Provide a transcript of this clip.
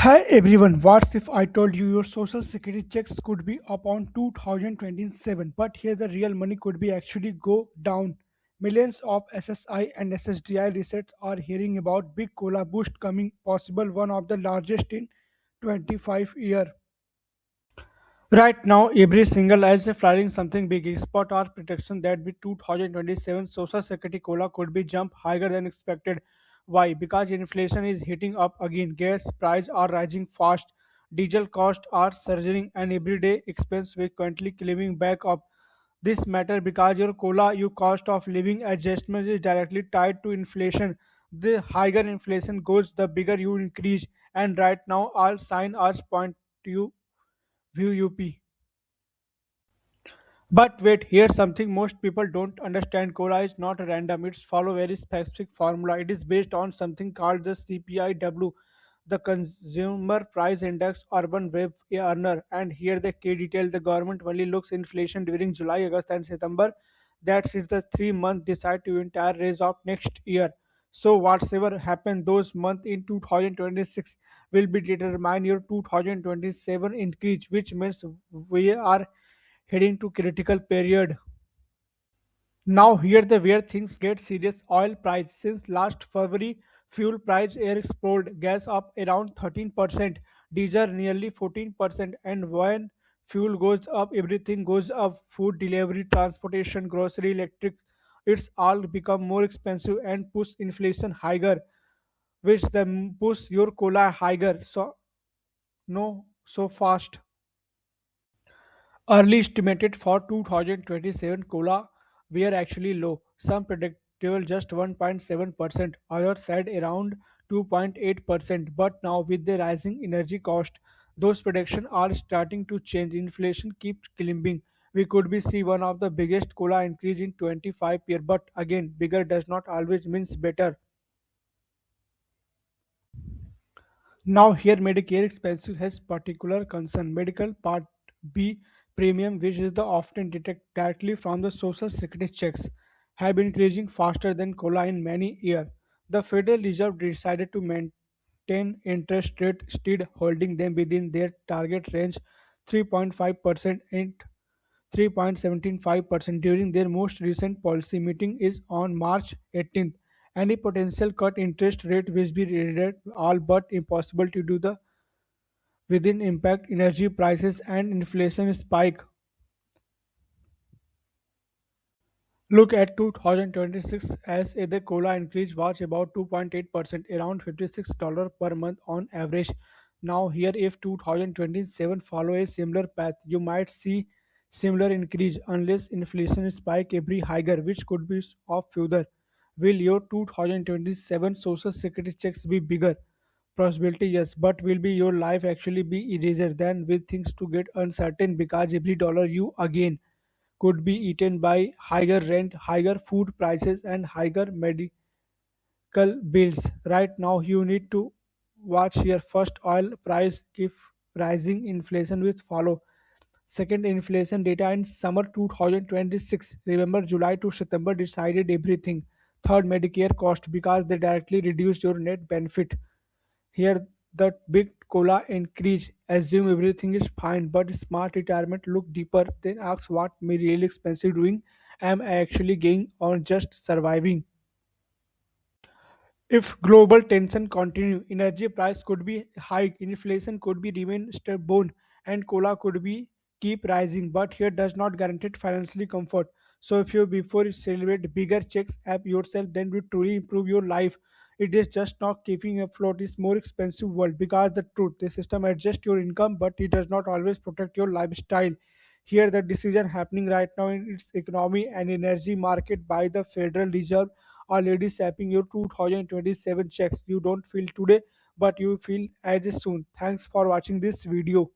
Hi everyone, what if I told you your social security checks could be up on 2027, but here the real money could be actually go down. Millions of SSI and SSDI research are hearing about big cola boost coming possible, one of the largest in 25 year. Right now, every single as is flying something big. Export or protection that by 2027 social security cola could be jump higher than expected. Why? Because inflation is hitting up again. Gas prices are rising fast. Diesel costs are surging and everyday expense will currently climbing back up. This matter because your cost of living adjustment is directly tied to inflation. The higher inflation goes, the bigger you increase. And right now, all sign are point to you view UP. But wait, here's something most people don't understand. Cola is not random. It's follow very specific formula. It is based on something called the CPIW, the Consumer Price Index Urban Web Earner. And here the key detail: the government only looks inflation during July, August, and September. That's it. The 3 month decide to entire raise of next year. So whatever happened those months in 2026 will be determine your 2027 increase, which means we are heading to critical period. Now here the where things get serious. Oil price since last February, fuel price air exploded, gas up around 13%, diesel nearly 14%, and when fuel goes up, everything goes up. Food delivery, transportation, grocery, electric, it's all become more expensive and push inflation higher, which then push your cola higher. So no so fast. Early estimated for 2027 cola were actually low. Some predictable just 1.7%, others said around 2.8%. But now with the rising energy cost, those predictions are starting to change. Inflation keeps climbing. We could be see one of the biggest cola increase in 25 years. But again, bigger does not always means better. Now here Medicare expenses has particular concern. Medical Part B premium, which is the often detect directly from the social security checks, have been increasing faster than COLA in many years. The Federal Reserve decided to maintain interest rate, still holding them within their target range 3.5% and 3.75% during their most recent policy meeting is on March 18th. Any potential cut interest rate will be rendered all but impossible to do the within impact energy prices and inflation spike. Look at 2026 as the cola increase was about 2.8%, around $56 per month on average. Now here if 2027 follow a similar path, you might see similar increase unless inflation spike every higher, which could be of further. Will your 2027 social security checks be bigger? Possibility yes, but will be your life actually be easier than with things to get uncertain because every dollar you again could be eaten by higher rent, higher food prices, and higher medical bills. Right now, you need to watch your first oil price if rising inflation will follow. Second, inflation data in summer 2026. Remember, July to September decided everything. Third, Medicare cost because they directly reduce your net benefit. Here, the big cola increase. Assume everything is fine, but smart retirement look deeper. Then ask what me really expensive doing. Am I actually getting or just surviving? If global tension continue, energy price could be high, inflation could be remain stubborn, and cola could be keep rising. But here does not guarantee financially comfort. So if you before you celebrate bigger checks app yourself, then will truly improve your life. It is just not keeping afloat. It's more expensive world because the truth the system adjusts your income, but it does not always protect your lifestyle. Here the decision happening right now in its economy and energy market by the Federal Reserve already sapping your 2027 checks. You don't feel today, but you feel as soon. Thanks for watching this video.